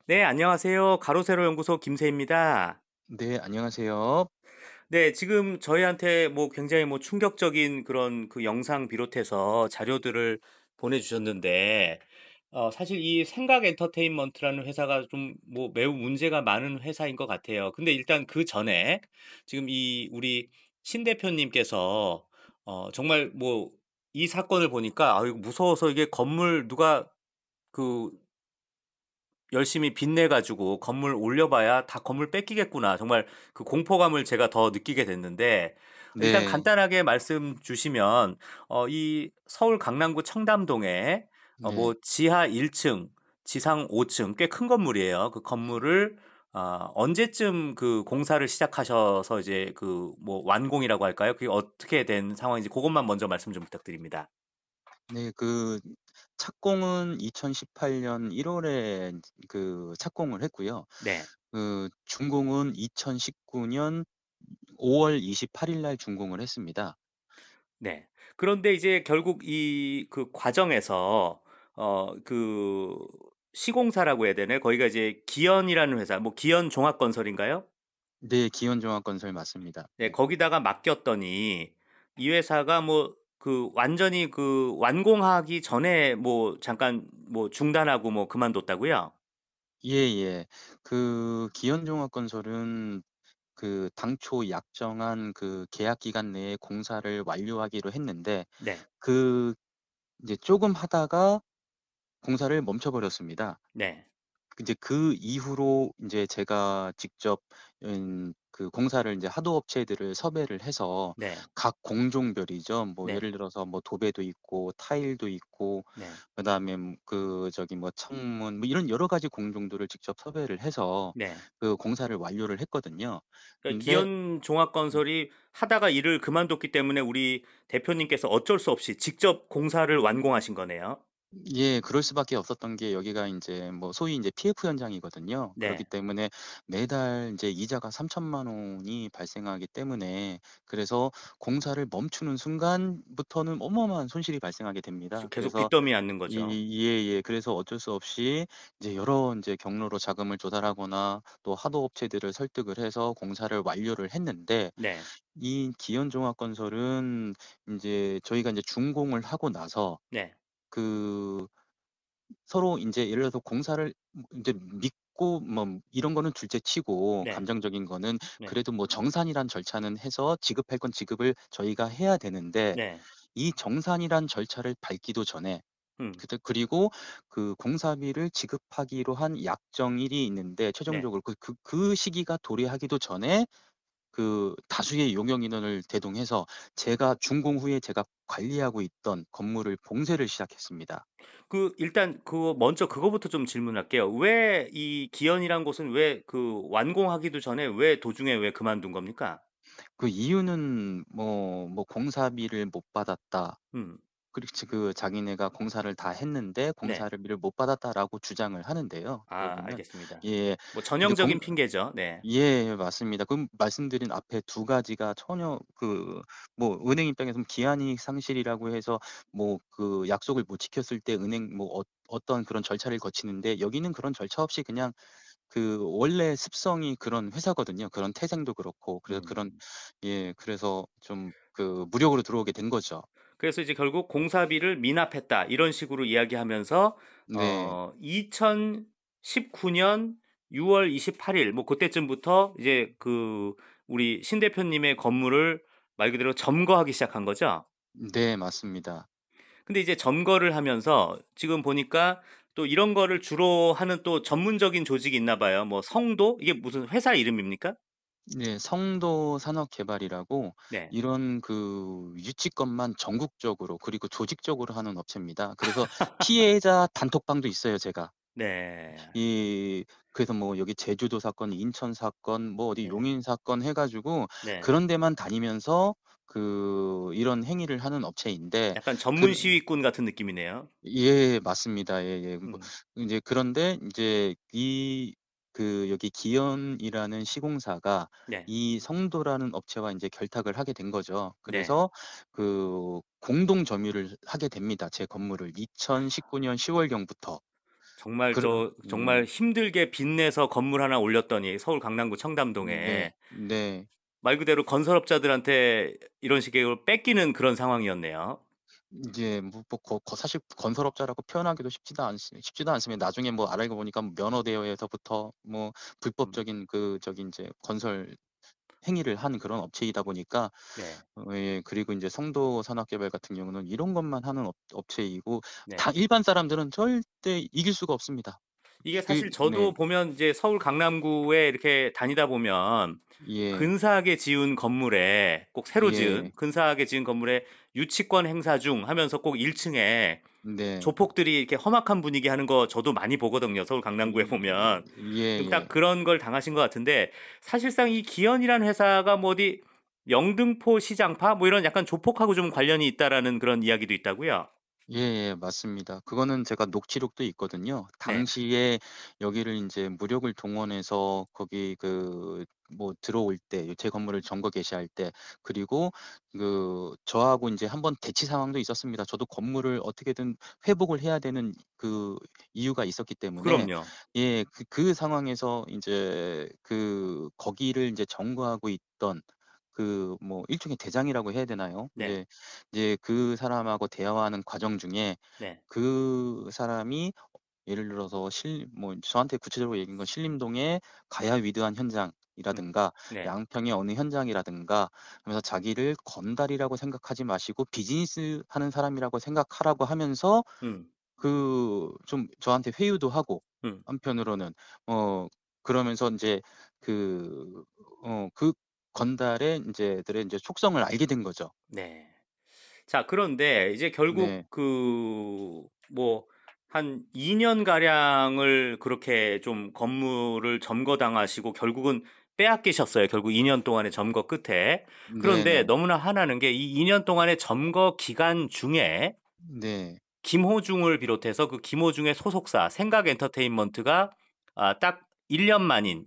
네, 안녕하세요. 가로세로 연구소 김세입니다. 네, 안녕하세요. 네, 지금 저희한테 뭐 굉장히 뭐 충격적인 그런 그 영상 비롯해서 자료들을 보내주셨는데, 사실 이 생각 엔터테인먼트라는 회사가 좀 뭐 매우 문제가 많은 회사인 것 같아요. 근데 일단 그 전에 지금 이 우리 신 대표님께서 정말 뭐 이 사건을 보니까 아, 이거 무서워서 이게 건물 누가 그 열심히 빚내 가지고 건물 올려봐야 다 건물 뺏기겠구나. 정말 그 공포감을 제가 더 느끼게 됐는데 일단 네, 간단하게 말씀 주시면 이 서울 강남구 청담동에 뭐 네. 지하 1층, 지상 5층 꽤 큰 건물이에요. 그 건물을 언제쯤 그 공사를 시작하셔서 이제 그 뭐 완공이라고 할까요? 그게 어떻게 된 상황인지 그것만 먼저 말씀 좀 부탁드립니다. 네, 착공은 2018년 1월에 착공을 했고요. 네. 준공은 2019년 5월 28일 날 준공을 했습니다. 네. 그런데 이제 결국 이 그 과정에서 그 시공사라고 해야 되나요? 거기가 이제 기현이라는 회사, 뭐 기현 종합건설인가요? 네, 기원종합건설 맞습니다. 네, 네. 거기다가 맡겼더니 이 회사가 뭐 그 완전히 그 완공하기 전에 뭐 잠깐 뭐 중단하고 뭐 그만뒀다고요? 예, 예. 기원종합건설은 당초 약정한 계약 기간 내에 공사를 완료하기로 했는데, 네. 그 이제 조금 하다가 공사를 멈춰버렸습니다. 네. 이제 그 이후로 인제 제가 직접 공사를 인제 하도 업체들을 섭외를 해서 네. 각 공종별이죠. 뭐 네. 예를 들어서 뭐 도배도 있고 타일도 있고 네. 그다음에 뭐 창문 뭐 이런 여러 가지 공종들을 직접 섭외를 해서 네. 공사를 완료를 했거든요. 그러니까 근데 기현 종합건설이 하다가 일을 그만뒀기 때문에 우리 대표님께서 어쩔 수 없이 직접 공사를 완공하신 거네요. 예. 그럴 수밖에 없었던 게 여기가 인제 뭐 소위 인제 PF 현장이거든요. 그렇기 네. 때문에 매달 인제 이자가 3천만 원이 발생하기 때문에 그래서 공사를 멈추는 순간부터는 어마어마한 손실이 발생하게 됩니다. 계속 그래서 빚더미 않는 거죠. 이 예예. 그래서 어쩔 수 없이 이제 여러 인제 경로로 자금을 조달하거나 또 하도 업체들을 설득을 해서 공사를 완료를 했는데 네. 이 기현종합건설은 인제 저희가 인제 준공을 하고 나서 네. 그 서로 인제 예를 들어서 공사를 인제 믿고 뭐 이런 거는 둘째치고 네. 감정적인 거는 네. 그래도 뭐 정산이란 절차는 해서 지급할 건 지급을 저희가 해야 되는데 네. 이 정산이란 절차를 밟기도 전에 음. 그리고 공사비를 지급하기로 한 약정일이 있는데 네. 최종적으로 그 시기가 도래하기도 전에 다수의 용역 인원을 대동해서 제가 준공 후에 제가 관리하고 있던 건물을 봉쇄를 시작했습니다. 그 일단 그거 먼저 그거부터 좀 질문할게요. 왜 이 기현이란 곳은 왜 그 완공하기도 전에 왜 도중에 왜 그만둔 겁니까? 그 이유는 "공사비를 못 받았다." 음. 그렇지 자기네가 공사를 다 했는데 네. "공사비를 못 받았다."라고 주장을 하는데요. 아, 들어보면 알겠습니다. 예. 뭐 근데 전형적인 핑계죠. 네. 예 맞습니다. 그럼 말씀드린 앞에 두 가지가 전혀 뭐 은행 입장에서는 기한이익 상실이라고 해서 약속을 못 지켰을 때 은행 어떤 그런 절차를 거치는데 여기는 그런 절차 없이 그냥 원래 습성이 그런 회사거든요. 그런 태생도 그렇고 그래서 음. 그래서 좀 무력으로 들어오게 된 거죠. 그래서 이제 결국 "공사비를 미납했다." 이런 식으로 이야기하면서 네. 2019년 6월 28일 뭐 그때쯤부터 이제 그 우리 신 대표님의 건물을 말 그대로 점거하기 시작한 거죠? 네 맞습니다. 근데 이제 점거를 하면서 지금 보니까 또 이런 거를 주로 하는 또 전문적인 조직이 있나 봐요. 뭐 성도? 이게 무슨 회사 이름입니까? 네. 성도 산업개발이라고 네. 이런 유치권만 전국적으로 그리고 조직적으로 하는 업체입니다. 그래서 피해자 단톡방도 있어요 제가. 네. 그래서 뭐 여기 제주도 사건, 인천 사건, 뭐 어디 네. 용인 사건 해 가지고 네. 그런 데만 다니면서 이런 행위를 하는 업체인데 약간 전문 그 시위꾼 같은 느낌이네요. 예 맞습니다. 예예. 음. 인제 그런데 인제 여기 기현이라는 시공사가 네. 이 성도라는 업체와 인제 결탁을 하게 된 거죠. 네. 그래서 공동 점유를 하게 됩니다, 제 건물을 2019년 10 월경부터. 정말 그러 정말 음. 힘들게 빚내서 건물 하나 올렸더니 서울 강남구 네. 청담동에 네. 말 그대로 건설업자들한테 이런 식의 걸 뺏기는 그런 상황이었네요. 이제 뭐 사실 건설업자라고 표현하기도 쉽지도 않습니다. 나중에 뭐 알고 보니까 뭐 면허 대여에서부터 뭐 음. 불법적인 저기 인제 건설 행위를 한 그런 업체이다 보니까 네. 예, 그리고 인제 성도 산업개발 같은 경우는 이런 것만 하는 업체이고 네. 다 일반 사람들은 절대 이길 수가 없습니다. 이게 그 사실 저도 네. 보면 이제 서울 강남구에 이렇게 다니다 보면 예. 근사하게 지은 건물에 꼭 새로 지은 예. 근사하게 지은 건물에 "유치권 행사 중." 하면서 꼭 1 층에 네. 조폭들이 이렇게 험악한 분위기 하는 거 저도 많이 보거든요, 서울 강남구에 보면. 그럼 딱 예예. 그런 걸 당하신 것 같은데 사실상 이 기현이라는 회사가 뭐 어디 영등포 시장파 뭐 이런 약간 조폭하고 좀 관련이 있다라는 그런 이야기도 있다고요? 예예. 맞습니다. 그거는 제가 녹취록도 있거든요. 네. 당시에 여기를 인제 무력을 동원해서 거기 뭐 들어올 때 제 건물을 점거 개시할 때, 그리고 저하고 인제 한번 대치 상황도 있었습니다. 저도 건물을 어떻게든 회복을 해야 되는 이유가 있었기 때문에, 그럼요. 예, 그 상황에서 인제 거기를 인제 점거하고 있던 뭐 일종의 대장이라고 해야 되나요? 네. 이제 그 사람하고 대화하는 과정 중에 네. 그 사람이 예를 들어서 저한테 구체적으로 얘기한 건 신림동의 가야 위드한 음. 현장이라든가 네. 양평의 어느 현장이라든가 하면서 자기를 건달이라고 생각하지 마시고 비즈니스하는 사람이라고 생각하라고 하면서 음. 좀 저한테 회유도 하고, 음. 한편으로는 그러면서 인제 그 건달의 인제 속성을 알게 된 거죠. 네. 자 그런데 이제 결국 네. 뭐 한 2년 가량을 그렇게 좀 건물을 점거당하시고 결국은 빼앗기셨어요. 결국 2년 동안의 점거 끝에. 그런데 네네. 너무나 화나는 게 이 2년 동안의 점거 기간 중에 네. 김호중을 비롯해서 그 김호중의 소속사 생각엔터테인먼트가 딱 1년 만인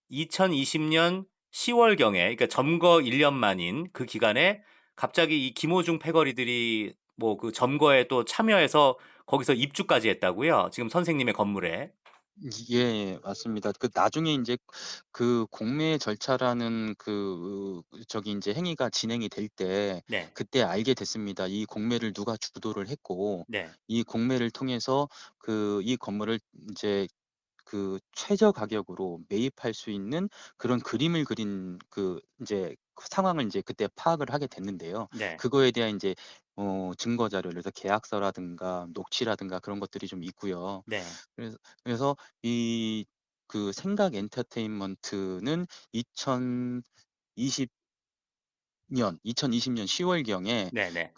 2020년 10 월경에 그러니까 점거 1년 만인 그 기간에 갑자기 이 김호중 패거리들이 뭐 그 점거에 또 참여해서 거기서 입주까지 했다고요? 지금 선생님의 건물에. 예, 맞습니다. 나중에 인제 공매 절차라는 저기 인제 행위가 진행이 될 때, 네. 그때 알게 됐습니다. 이 공매를 누가 주도를 했고, 네. 이 공매를 통해서 이 건물을 인제 최저 가격으로 매입할 수 있는 그런 그림을 그린 인제 상황을 인제 그때 파악을 하게 됐는데요. 네. 그거에 대한 인제 증거 자료, 그래서 계약서라든가 녹취라든가 그런 것들이 좀 있고요. 네. 그래서 이 생각 엔터테인먼트는 2020년 10 월경에 네네.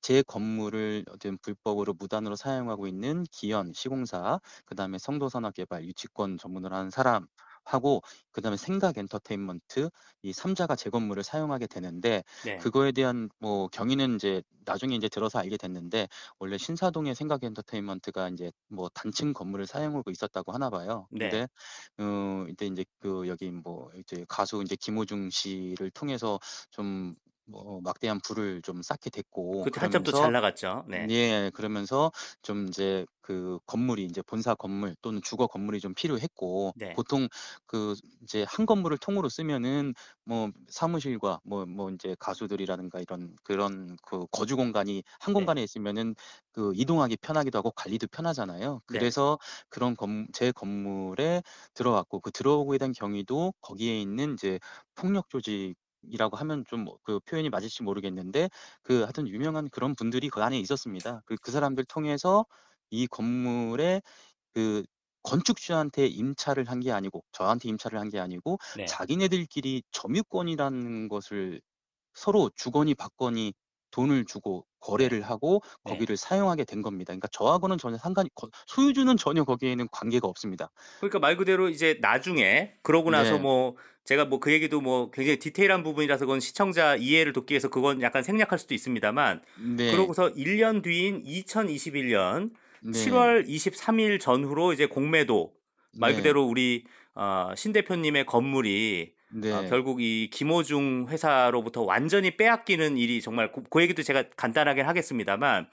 제 건물을 어떤 불법으로 무단으로 사용하고 있는 기현 시공사, 그다음에 성도산업개발 유치권 전문으로 하는 사람하고, 그다음에 생각 엔터테인먼트, 이 3 자가 제 건물을 사용하게 되는데, 네. 그거에 대한 뭐 경위는 인제 나중에 인제 들어서 알게 됐는데, 원래 신사동의 생각 엔터테인먼트가 인제 뭐 단층 건물을 사용하고 있었다고 하나 봐요. 네. 근데 이때 인제 여기 뭐 이제 가수 인제 김호중 씨를 통해서 좀 막대한 부를 좀 쌓게 됐고, 그때 한참 또 잘 그러면서 나갔죠. 네. 예, 그러면서 좀 인제 건물이 인제 본사 건물 또는 주거 건물이 좀 필요했고, 네. 보통 이제 한 건물을 통으로 쓰면은 뭐 사무실과 인제 가수들이라든가 이런 그런 거주 공간이 한 네. 공간에 있으면은 이동하기 편하기도 하고 관리도 편하잖아요. 네. 그래서 제 건물에 들어왔고, 들어오게 된 경위도 거기에 있는 이제 폭력 조직이라고 하면 좀 표현이 맞을지 모르겠는데, 하여튼 유명한 그런 분들이 그 안에 있었습니다. 그 사람들 통해서 이 건물에 그 건축주한테 임차를 한 게 아니고, 저한테 임차를 한 게 아니고, 네. 자기네들끼리 점유권이라는 것을 서로 주거니 받거니 돈을 주고 네. 거래를 하고 네. 거기를 사용하게 된 겁니다. 그러니까 저하고는 전혀 상관이 소유주는 전혀 거기에는 관계가 없습니다. 그러니까 말 그대로 이제 나중에 그러고 나서 네. 뭐 제가 뭐 그 얘기도 뭐 굉장히 디테일한 부분이라서 그건 시청자 이해를 돕기 위해서 그건 약간 생략할 수도 있습니다만 네. 그러고서 1년 뒤인 2021년 7 네. 월 23일 전후로 이제 공매도 말 네. 그대로 우리 신 대표님의 건물이 네. 결국 이 김호중 회사로부터 완전히 빼앗기는 일이 정말 그 얘기도 제가 간단하게 하겠습니다만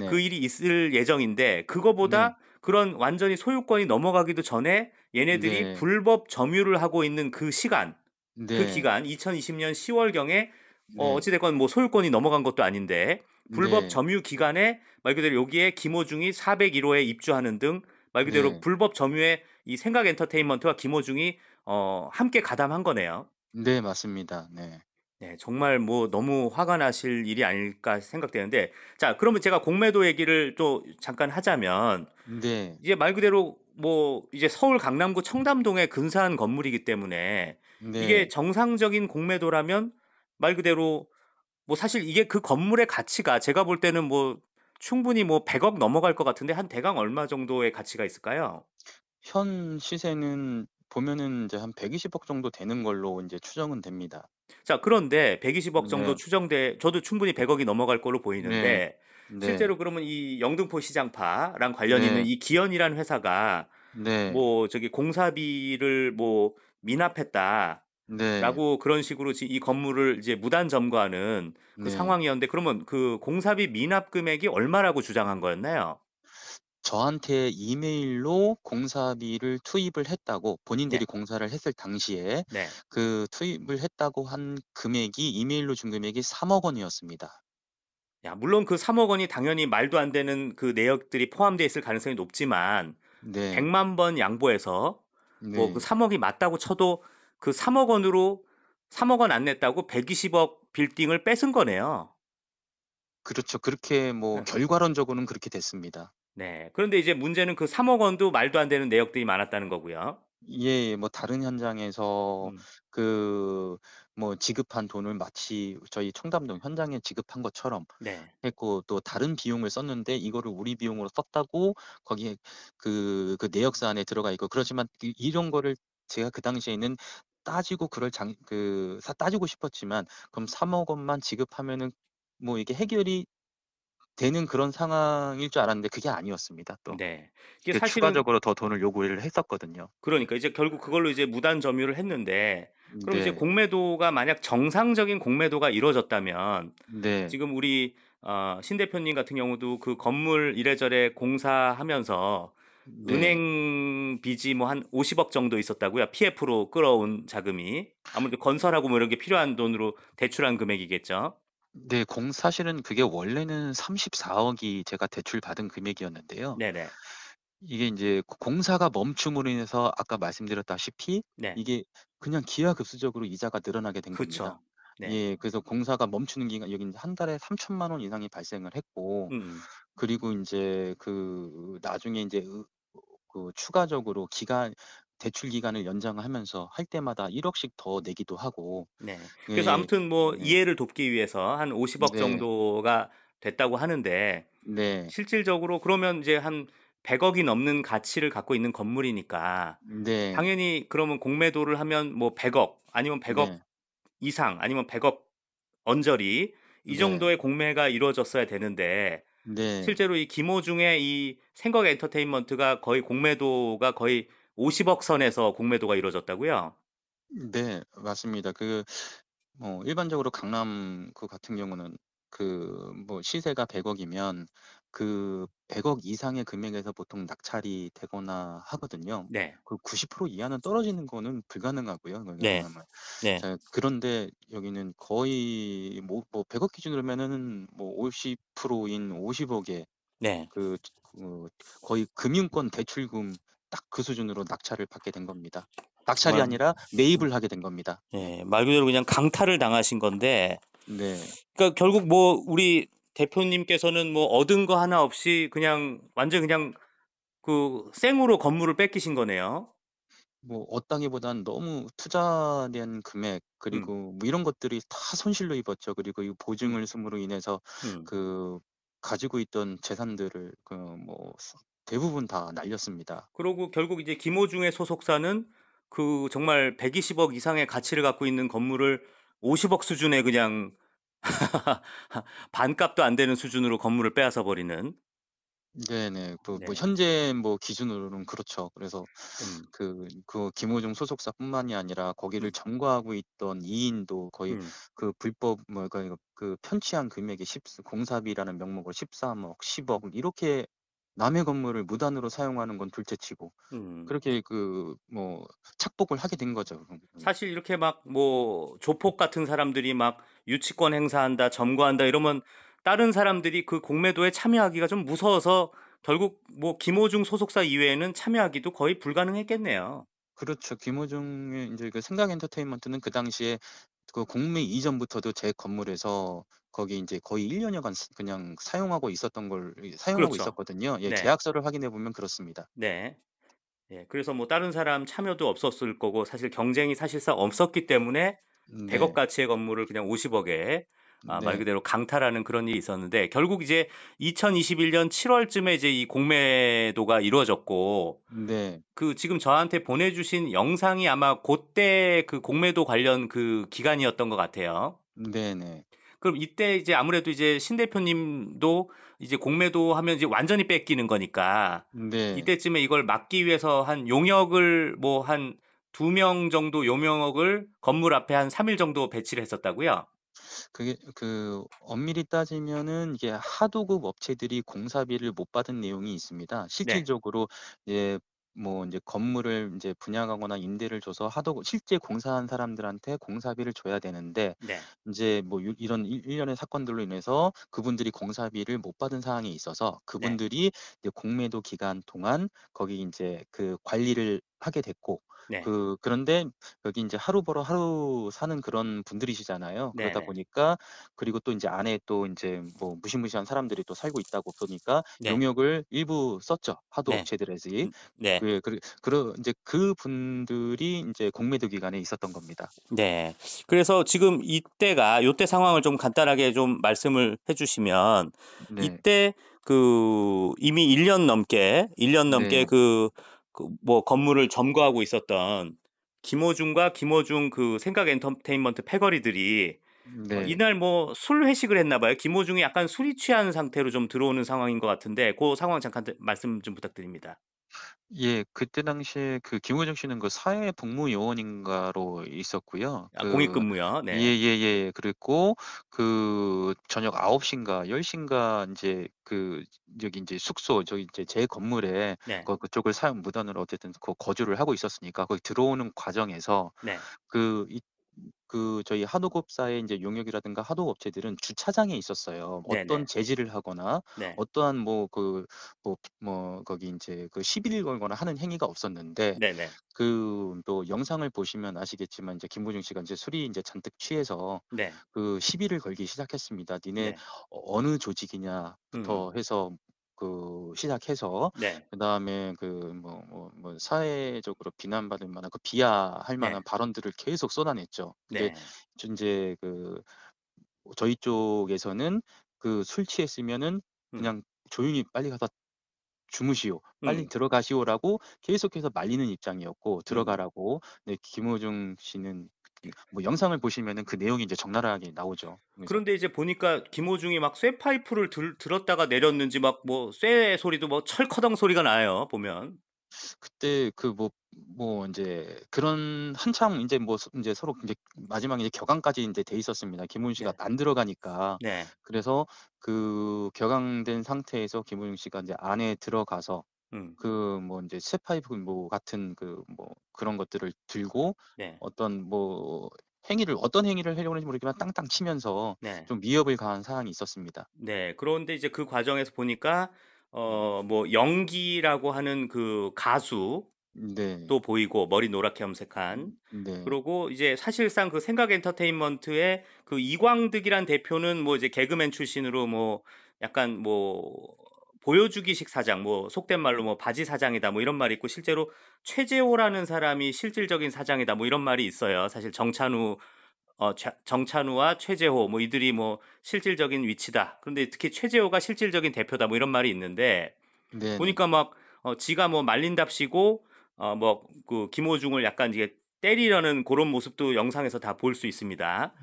그 네네. 일이 있을 예정인데 네. 그거보다 그런 완전히 소유권이 넘어가기도 전에 얘네들이 네. 불법 점유를 하고 있는 그 시간, 그 네. 기간 2020년 10월경에 네. 어찌 됐건 뭐 소유권이 넘어간 것도 아닌데 불법 네. 점유 기간에 말 그대로 여기에 김어중이 401호에 입주하는 등 말 그대로 네. 불법 점유에 이 생각 엔터테인먼트와 김어중이 함께 가담한 거네요. 네, 맞습니다. 네. 네. 정말 뭐 너무 화가 나실 일이 아닐까 생각되는데 자 그러면 제가 공매도 얘기를 또 잠깐 하자면 네. 이제 말 그대로 뭐 이제 서울 강남구 청담동에 근사한 건물이기 때문에 이게 네. 정상적인 공매도라면 말 그대로 뭐 사실 이게 그 건물의 가치가 제가 볼 때는 뭐 충분히 뭐 100억 넘어갈 것 같은데 한 대강 얼마 정도의 가치가 있을까요? 현 시세는 보면은 인제 한 120억 정도 되는 걸로 인제 추정은 됩니다. 자 그런데 120억 정도 네. 추정돼 저도 충분히 100억이 넘어갈 걸로 네. 보이는데 네. 실제로 그러면 이 영등포 시장파랑 관련 있는 네. 이 기현이라는 회사가 네. 뭐 저기 "공사비를 뭐 미납했다." 네. 라고 그런 식으로 이 건물을 이제 무단 점거하는 그 네. 상황이었는데 그러면 그 공사비 미납 금액이 얼마라고 주장한 거였나요? 저한테 이메일로 공사비를 투입을 했다고 본인들이 네. 공사를 했을 당시에 네. 그 투입을 했다고 한 금액이 이메일로 준 금액이 3억 원이었습니다. 야 물론 그 3억 원이 당연히 말도 안 되는 그 내역들이 포함되어 있을 가능성이 높지만 100 네. 만 번 양보해서 뭐 그 네. 3 억이 맞다고 쳐도 그 3억 원으로 3억 원 안 냈다고 120억 빌딩을 뺏은 거네요. 그렇죠. 그렇게 뭐 예. 결과론적으로는 그렇게 됐습니다. 네. 그런데 이제 문제는 그 3억 원도 말도 안 되는 내역들이 많았다는 거고요. 예. 뭐 다른 현장에서 음. 그 뭐 지급한 돈을 마치 저희 청담동 현장에 지급한 것처럼 네. 했고 또 다른 비용을 썼는데 이거를 우리 비용으로 썼다고 거기에 그 내역서 안에 들어가 있고 그렇지만 이런 거를 제가 그 당시에는 따지고 그럴 장 그 사 따지고 싶었지만 그럼 3억 원만 지급하면은 뭐 이게 해결이 되는 그런 상황일 줄 알았는데 그게 아니었습니다 또. 네. 이게 그 사실은 추가적으로 더 돈을 요구를 했었거든요. 그러니까 이제 결국 그걸로 이제 무단 점유를 했는데 그럼 이제 네. 공매도가 만약 정상적인 공매도가 이루어졌다면 네. 지금 우리 신 대표님 같은 경우도 그 건물 이래저래 공사하면서 네. 은행 빚이 뭐 한 50억 정도 있었다고요. PF로 끌어온 자금이. 아무래도 건설하고 뭐 이런 게 필요한 돈으로 대출한 금액이겠죠. 네. 사실은 그게 원래는 34억이 제가 대출받은 금액이었는데요. 네네. 이게 인제 공사가 멈춤으로 인해서 아까 말씀드렸다시피 네. 이게 그냥 기하급수적으로 이자가 늘어나게 된 겁니다. 그쵸. 네. 예. 그래서 공사가 멈추는 기간 여기 인제 한 달에 3천만 원 이상이 발생을 했고 음음. 그리고 인제 나중에 인제 추가적으로 대출 기간을 연장하면서 할 때마다 1 억씩 더 내기도 하고 네. 그래서 예. 아무튼 뭐 네. 이해를 돕기 위해서 한 50억 네. 정도가 됐다고 하는데 네. 실질적으로 그러면 이제 한 100억이 넘는 가치를 갖고 있는 건물이니까 네. 당연히 그러면 공매도를 하면 뭐 100억 아니면 100억 네. 이상 아니면 100억 언저리 이 네. 정도의 공매가 이루어졌어야 되는데 네. 실제로 이 김호중의 이 생각 엔터테인먼트가 거의 공매도가 거의 50억 선에서 공매도가 이루어졌다고요? 네. 맞습니다. 일반적으로 강남구 같은 경우는 뭐 시세가 100억 이면 그 100억 이상의 금액에서 보통 낙찰이 되거나 하거든요. 네. 90% 이하는 떨어지는 거는 불가능하고요, 거기 네. 강남은. 네. 자 그런데 여기는 거의 100억 기준으로면은 뭐 50%인 50억에 네. 그 거의 금융권 대출금 딱 그 수준으로 낙찰을 받게 된 겁니다. 낙찰이 정말 아니라 매입을 하게 된 겁니다. 예 말 그대로 그냥 강탈을 당하신 건데 네. 그러니까 결국 뭐 우리 대표님께서는 뭐 얻은 거 하나 없이 그냥 완전 그냥 그 생으로 건물을 뺏기신 거네요. 뭐 얻다기보단 너무 투자된 금액 음. 그리고 뭐 이런 것들이 다 손실로 입었죠. 그리고 이 음. 보증을 줌으로 인해서 음. 그 가지고 있던 재산들을 대부분 다 날렸습니다. 그러고 결국 이제 김호중의 소속사는 그 정말 120억 이상의 가치를 갖고 있는 건물을 50억 수준의 그냥 반값도 안 되는 수준으로 건물을 빼앗아 버리는. 네네. 네. 현재 기준으로는 그렇죠. 그래서 음. 김호중 소속사뿐만이 아니라 거기를 음. 점거하고 있던 이인도 거의 음. 불법 편취한 금액이 공사비라는 명목으로 13억, 10억 이렇게 남의 건물을 무단으로 사용하는 건 둘째치고 음. 그렇게 뭐 착복을 하게 된 거죠. 사실 이렇게 막 뭐 조폭 같은 사람들이 막 유치권 행사한다, 점거한다 이러면 다른 사람들이 그 공매도에 참여하기가 좀 무서워서 결국 뭐 김어중 소속사 이외에는 참여하기도 거의 불가능했겠네요. 그렇죠. 김호중의 인제 그 생각 엔터테인먼트는 그 당시에 그 공매 이전부터도 제 건물에서 거기 인제 거의 1 년여간 그냥 사용하고 그렇죠. 있었거든요. 예, 네. 계약서를 확인해 보면 그렇습니다. 네. 예. 그래서 뭐 다른 사람 참여도 없었을 거고 사실 경쟁이 사실상 없었기 때문에 100억 네. 가치의 건물을 그냥 50 억에 말 네. 그대로 강탈하는 그런 일이 있었는데 결국 이제 2021년 7 월쯤에 이제 이 공매도가 이루어졌고 네. 그 지금 저한테 보내주신 영상이 아마 고때 그 공매도 관련 그 기간이었던 것 같아요. 네네. 그럼 이때 이제 아무래도 이제 신 대표님도 이제 공매도 하면 이제 완전히 뺏기는 거니까 네. 이때쯤에 이걸 막기 위해서 한 용역을 뭐 한 2명 정도 용역을 건물 앞에 한 3일 정도 배치를 했었다고요? 그게 엄밀히 따지면은 이게 하도급 업체들이 공사비를 못 받은 내용이 있습니다. 네. 실질적으로 예, 뭐 인제 건물을 인제 분양하거나 임대를 줘서 하도급 실제 공사한 사람들한테 공사비를 줘야 되는데 네. 인제 뭐 이런 일련의 사건들로 인해서 그분들이 공사비를 못 받은 상황이 있어서 네. 그분들이 이제 공매도 기간 동안 거기 인제 그 관리를 하게 됐고 네. 그런데 여기 인제 하루 벌어 하루 사는 그런 분들이시잖아요. 그러다 네네. 보니까 그리고 또 인제 안에 또 인제 뭐 무시무시한 사람들이 또 살고 있다고 보니까 네. 용역을 일부 썼죠, 하도 네. 업체들에서. 네. 인제 그분들이 인제 공매도 기간에 있었던 겁니다. 네. 그래서 지금 이때가 요때 상황을 좀 간단하게 좀 말씀을 해 주시면 네. 이때 그 이미 1년 넘게 네. 그 뭐 건물을 점거하고 있었던 김어중과 김어중 그 생각 엔터테인먼트 패거리들이 네. 이날 뭐 술 회식을 했나 봐요. 김어중이 약간 술이 취한 상태로 좀 들어오는 상황인 것 같은데 고 상황 잠깐 말씀 좀 부탁드립니다. 예. 그때 당시에 김호중 씨는 사회복무요원인가로 있었고요. 공익근무요. 네. 예예예. 그랬고 저녁 9시 인가 10시 인가 인제 여기 인제 숙소 저기 이제 제 건물에 네. 그쪽을 사용 무단으로 어쨌든 거주를 하고 있었으니까 거기 들어오는 과정에서 네. 그 이 저희 하도급사의 인제 용역이라든가 하도급 업체들은 주차장에 있었어요. 어떤 네네. 제지를 하거나 네. 어떠한 거기 인제 시비를 걸거나 하는 행위가 없었는데 네네. 또 영상을 보시면 아시겠지만 이제 김보중 씨가 인제 술이 인제 잔뜩 취해서 네. 시비를 걸기 시작했습니다. "니네 네. 어느 조직이냐?"부터 해서 시작해서 네. 그다음에 사회적으로 비난받을 만한 비하할 만한 네. 발언들을 계속 쏟아냈죠. 근데 네. 인제 저희 쪽에서는 술 취했으면은 음. 그냥 "조용히 빨리 가서 주무시오. 빨리 음. 들어가시오."라고 계속해서 말리는 입장이었고 음. 들어가라고. 네, 김호중 씨는 뭐 영상을 보시면은 그 내용이 이제 적나라하게 나오죠. 그래서 그런데 이제 보니까 김호중이 막 쇠파이프를 들었다가 내렸는지 막 뭐 쇠 소리도 뭐 철커덩 소리가 나요, 보면. 그때 인제 그런 한참 인제 인제 서로 인제 마지막에 이제 격앙까지 인제 돼 있었습니다. 김호중 씨가 네. 안 들어가니까. 네. 그래서 격앙된 상태에서 김호중 씨가 인제 안에 들어가서 음. 인제 쇠파이프 같은 그런 것들을 들고 네. 어떤 행위를 하려고 하는지 모르겠지만 땅땅 치면서 네. 좀 위협을 가한 사항이 있었습니다. 네. 그런데 이제 그 과정에서 보니까 음. 뭐 영기라고 하는 그 가수 네. 또 보이고 머리 노랗게 염색한. 네. 그러고 이제 사실상 그 생각 엔터테인먼트의 그 이광득이란 대표는 뭐 이제 개그맨 출신으로 뭐 약간 뭐 보여주기식 사장 뭐 속된 말로 뭐 바지 사장이다 뭐 이런 말이 있고 실제로 최재호라는 사람이 실질적인 사장이다 뭐 이런 말이 있어요. 사실 정찬우와 최재호 뭐 이들이 뭐 실질적인 위치다. 그런데 특히 최재호가 실질적인 대표다 뭐 이런 말이 있는데 네네. 보니까 막 지가 뭐 말린답시고 뭐 그 김호중을 약간 이제 때리려는 그런 모습도 영상에서 다 볼 수 있습니다.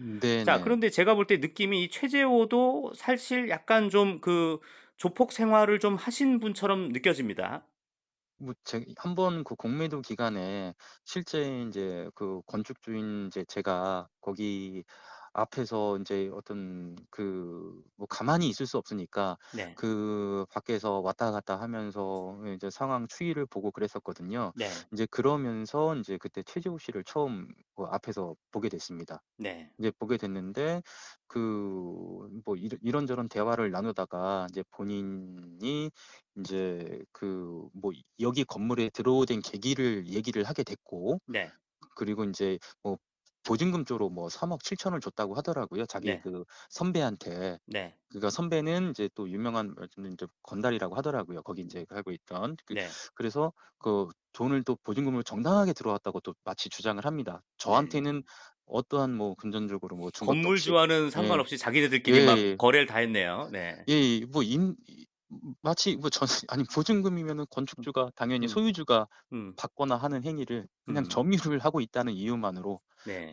자 네네. 그런데 제가 볼 때 느낌이 이 최재호도 사실 약간 좀 그 조폭 생활을 좀 하신 분처럼 느껴집니다. 제 한 번 공매도 기간에 실제 인제 건축주인 제가 거기 앞에서 인제 어떤 뭐 가만히 있을 수 없으니까 네. 밖에서 왔다 갔다 하면서 이제 상황 추이를 보고 그랬었거든요. 네. 인제 그러면서 인제 그때 최지호 씨를 처음 앞에서 보게 됐습니다. 네. 이제 보게 됐는데 뭐 이런저런 대화를 나누다가 이제 본인이 인제 뭐 여기 건물에 들어오된 계기를 얘기를 하게 됐고, 네. 그리고 인제 뭐 보증금 쪽으로 뭐 3억 7천을 줬다고 하더라고요, 자기 네. 선배한테. 네. 그러니까 선배는 이제 또 유명한 이제 건달이라고 하더라고요, 거기 인제 살고 있던. 네. 그래서 돈을 또 보증금으로 정당하게 들어왔다고 또 마치 주장을 합니다. 네. 저한테는 어떠한 뭐 금전적으로 뭐 준 것도 없이. 건물주와는 예. 상관없이 자기네들끼리 막 예예. 거래를 다 했네요. 네. 예. 뭐 마치 뭐 전 아니 보증금이면은 음. 건축주가 당연히 음. 소유주가 음. 받거나 하는 행위를 그냥 음. 점유를 하고 있다는 이유만으로 네.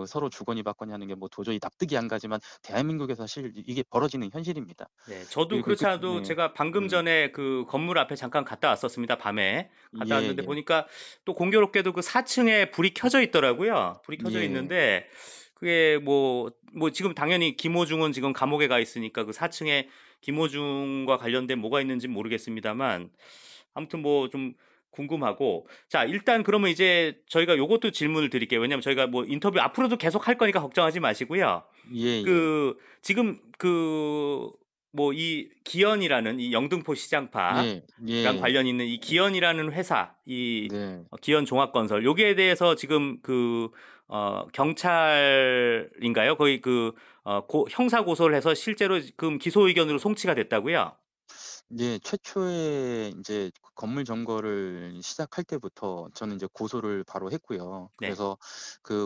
서로 주거니 받거니 하는 게 뭐 도저히 납득이 안 가지만 대한민국에서 사실 이게 벌어지는 현실입니다. 네. 저도 그리고 그렇지 않아도 네. 제가 방금 음. 전에 그 건물 앞에 잠깐 갔다 왔었습니다, 밤에. 갔다 왔는데 예예. 보니까 또 공교롭게도 그 4 층에 불이 켜져 있더라고요. 불이 켜져 예. 있는데 그게 지금 당연히 김호중은 지금 감옥에 가 있으니까 그 4 층에 김호중과 관련된 뭐가 있는지는 모르겠습니다만 아무튼 뭐 좀 궁금하고 자 일단 그러면 이제 저희가 요것도 질문을 드릴게요. 왜냐하면 저희가 뭐 인터뷰 앞으로도 계속 할 거니까 걱정하지 마시고요. 예예. 그 지금 이 기현이라는 이 영등포 시장파랑 예. 예예. 관련 있는 이 기현이라는 회사 네. 기현종합건설 요기에 대해서 지금 경찰인가요? 거의 형사 고소를 해서 실제로 지금 기소 의견으로 송치가 됐다고요? 네. 최초에 인제 건물 점거를 시작할 때부터 저는 인제 고소를 바로 했고요. 네. 그래서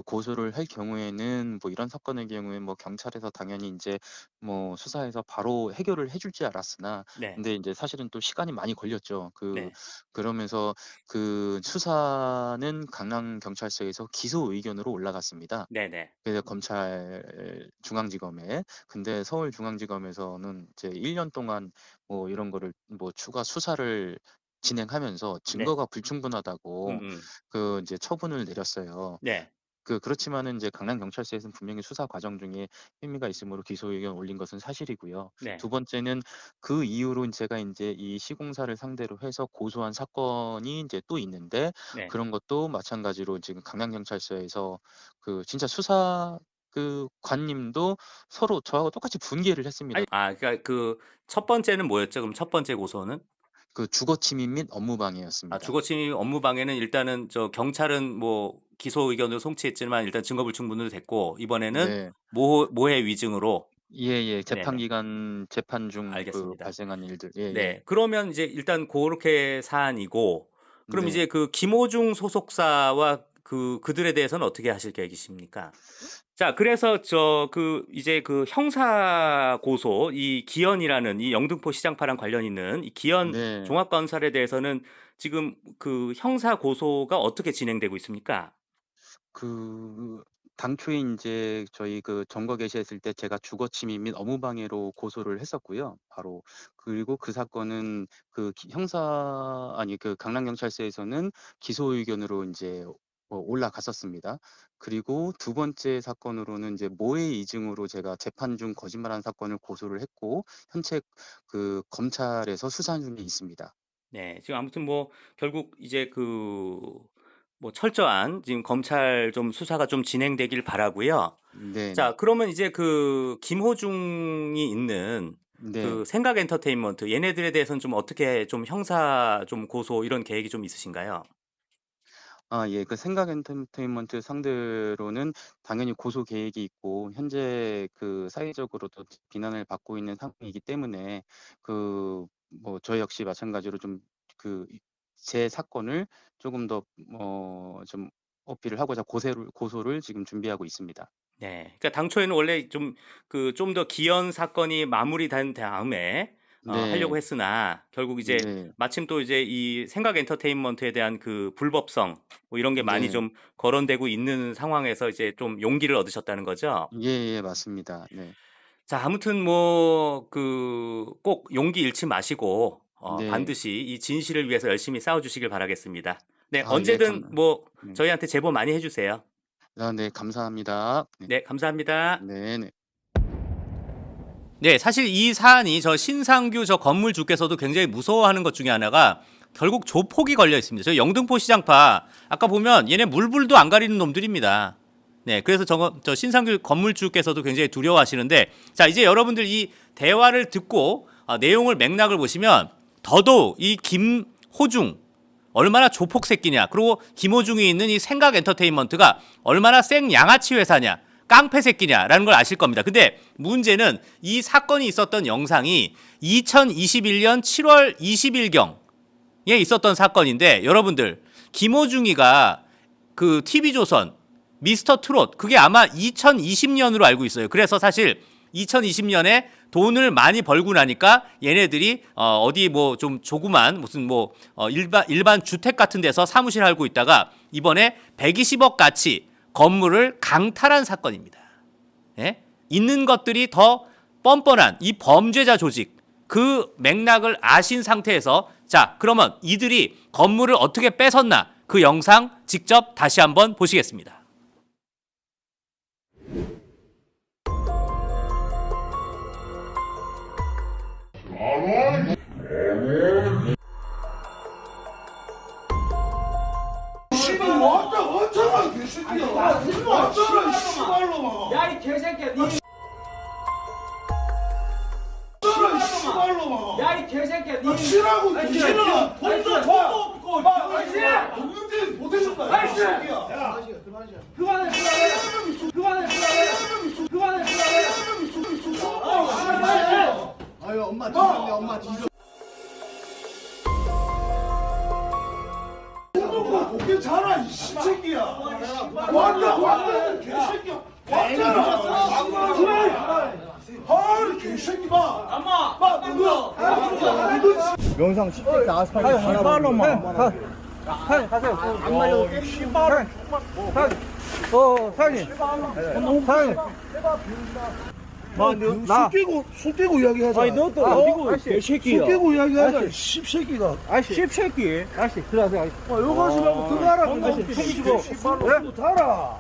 고소를 할 경우에는 뭐 이런 사건의 경우에 뭐 경찰에서 당연히 인제 뭐 수사해서 바로 해결을 해줄 줄 알았으나, 네. 근데 인제 사실은 또 시간이 많이 걸렸죠. 네. 그러면서 수사는 강남경찰서에서 기소 의견으로 올라갔습니다. 네네. 그래서 검찰 중앙지검에. 근데 서울중앙지검에서는 이제 1년 동안 뭐 이런 거를 뭐 추가 수사를 진행하면서 네. 증거가 불충분하다고 음음. 이제 처분을 내렸어요. 네. 그렇지만은 이제 강남경찰서에서는 분명히 수사 과정 중에 혐의가 있으므로 기소 의견 올린 것은 사실이고요. 두 네. 번째는 그 이후로 제가 인제 이 시공사를 상대로 해서 고소한 사건이 인제 또 있는데, 네. 그런 것도 마찬가지로 지금 강남경찰서에서 진짜 수사 관님도 서로 저하고 똑같이 분개를 했습니다. 그러니까 첫 번째는 뭐였죠? 그럼 첫 번째 고소는? 주거 침입 및 업무 아 방해였습니다. 주거침입 업무방해는 일단은 경찰은 뭐 기소 의견을 송치했지만 일단 증거 불충분으로 됐고 이번에는 네. 모해 위증으로 예예. 네네. 재판 중 알겠습니다. 발생한 일들. 예예. 네. 그러면 이제 일단 고렇게 사안이고 그럼 이제 네. 김호중 소속사와 그들에 대해서는 어떻게 하실 계획이십니까? 자 그래서 이제 형사 고소 이 기현이라는 이 영등포 시장파랑 관련 있는 이 기현 네. 종합건설에 대해서는 지금 형사 고소가 어떻게 진행되고 있습니까? 그 당초에 인제 저희 점거 개시했을 때 제가 주거 침입 및 업무 방해로 고소를 했었고요, 바로. 그리고 그 사건은 강남경찰서에서는 기소 의견으로 인제 올라갔었습니다. 그리고 두 번째 사건으로는 인제 모해 이증으로 제가 재판 중 거짓말한 사건을 고소를 했고, 현재 검찰에서 수사 중에 있습니다. 네. 지금 아무튼 결국 이제 철저한 지금 검찰 좀 수사가 좀 진행되길 바라고요. 자 네네. 그러면 이제 김호중이 있는 네. 생각 엔터테인먼트 얘네들에 대해서는 좀 어떻게 좀 형사 좀 고소 이런 계획이 좀 있으신가요? 예. 생각 엔터테인먼트 상대로는 당연히 고소 계획이 있고, 현재 사회적으로도 비난을 받고 있는 상황이기 때문에 저 역시 마찬가지로 좀 제 사건을 조금 더 좀 어필을 하고자 고소를 지금 준비하고 있습니다. 네. 그러니까 당초에는 원래 좀 더 기연 사건이 마무리된 다음에 하려고 네. 했으나 결국 이제 네. 마침 또 이제 이 생각 엔터테인먼트에 대한 불법성 이런 게 많이 네. 좀 거론되고 있는 상황에서 이제 좀 용기를 얻으셨다는 거죠? 예예. 맞습니다. 네. 자 아무튼 꼭 용기 잃지 마시고 네. 반드시 이 진실을 위해서 열심히 싸워 주시길 바라겠습니다. 네. 예. 언제든 네. 저희한테 제보 많이 해 주세요. 아, 네, 감사합니다. 네, 네, 감사합니다. 네. 네, 사실 이 사안이 저 신상규 저 건물주께서도 굉장히 무서워하는 것 중에 하나가 결국 조폭이 걸려 있습니다. 저 영등포 시장파 아까 보면 얘네 물불도 안 가리는 놈들입니다. 네, 그래서 저 신상규 건물주께서도 굉장히 두려워하시는데, 자, 이제 여러분들 이 대화를 듣고 내용을 맥락을 보시면 더더욱 이 김호중 얼마나 조폭 새끼냐, 그리고 김호중이 있는 이 생각 엔터테인먼트가 얼마나 생 양아치 회사냐, 깡패 새끼냐라는 걸 아실 겁니다. 근데 문제는 이 사건이 있었던 영상이 2021년 7월 20일경에 있었던 사건인데, 여러분들 김호중이가 그 TV조선 미스터 트롯 그게 아마 2020년으로 알고 있어요. 그래서 사실 2020년에 돈을 많이 벌고 나니까 얘네들이 어디 뭐 좀 조그만 무슨 뭐 일반 주택 같은 데서 사무실 하고 있다가 이번에 120억 가치 건물을 강탈한 사건입니다. 예? 있는 것들이 더 뻔뻔한 이 범죄자 조직, 그 맥락을 아신 상태에서, 자, 그러면 이들이 건물을 어떻게 뺏었나, 그 영상 직접 다시 한번 보시겠습니다. 씨발 어쩌라 개새끼야. 어쩌라 씨발로마. 야 이 개새끼야 니 어쩌라 씨발로마. 야 이 개새끼야 니 치라고 개새끼야. 돈도 없고 없는데 못해준다. 아이씨. 개새끼야. 그만해 그만해 아유 엄마 뒤졌네 엄마 뒤졌. 괜찮아 이 새끼야. 왔다 개새끼야. 왔잖아. 아 개새끼 봐. 엄마 봐 누구야? 영상 10대 나와서 빨리 신발로만 가세요. 안 말려. 신발. 사장님. 사장님. 술 깨고 이야기하자. 아니 너도 어디고 개새끼야. 술 깨고 이야기하자. 씹새끼가. 씹새끼. 아저씨 들어가세요. 여기 가지 말고 들어가라. 챙기시고. 또 달아.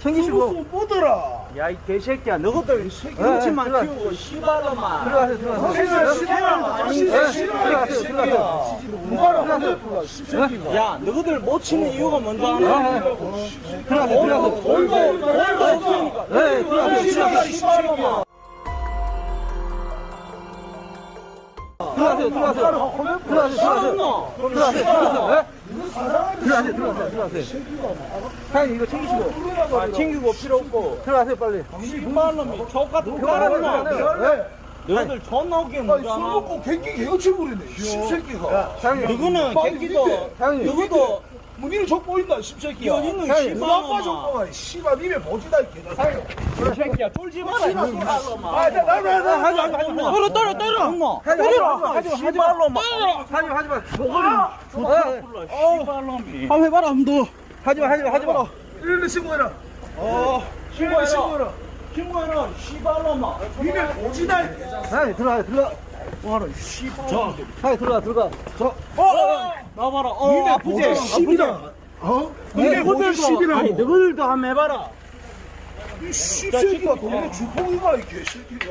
챙기시고. 뭐더라. 야 이 개새끼야. 너것들 김치만 키우고 씨발로만 야 너희들 못 치는 이유가 뭔지 알아? 돈도 없으니까 사장님 이거 챙기시고. 챙기고 필요 없고 들어가세요 빨리. 씨발놈이 족같은 까라구나 너희들 존나 웃기는 뭔지 술 알아? 먹고 갱기 개어치 부리네. 씹새끼가. 너희는 갱기도 사장님. 너희도 뭐 니는 적 보인다. 씹새끼야. 너희는 누가 아빠 씨발놈아 적 씨발 님의 보지다 이게. 새끼야 쫄지 마라 이 씨발놈아 나나나 때려 하지마. 씨발놈이 한번 해봐라 한번 더. 하지마. 112 신고해라. 신고해라 신고해라 씨발놈아 님의 보지다 이게. 사장님 들어가. 사장님 들어가. 나봐라 님의 아프지? 보지 10이다. 님의 보지 10이라고. 아니 너희들도 한번 해봐라 이 씹새끼가 동네 주폭이가 이 개새끼가.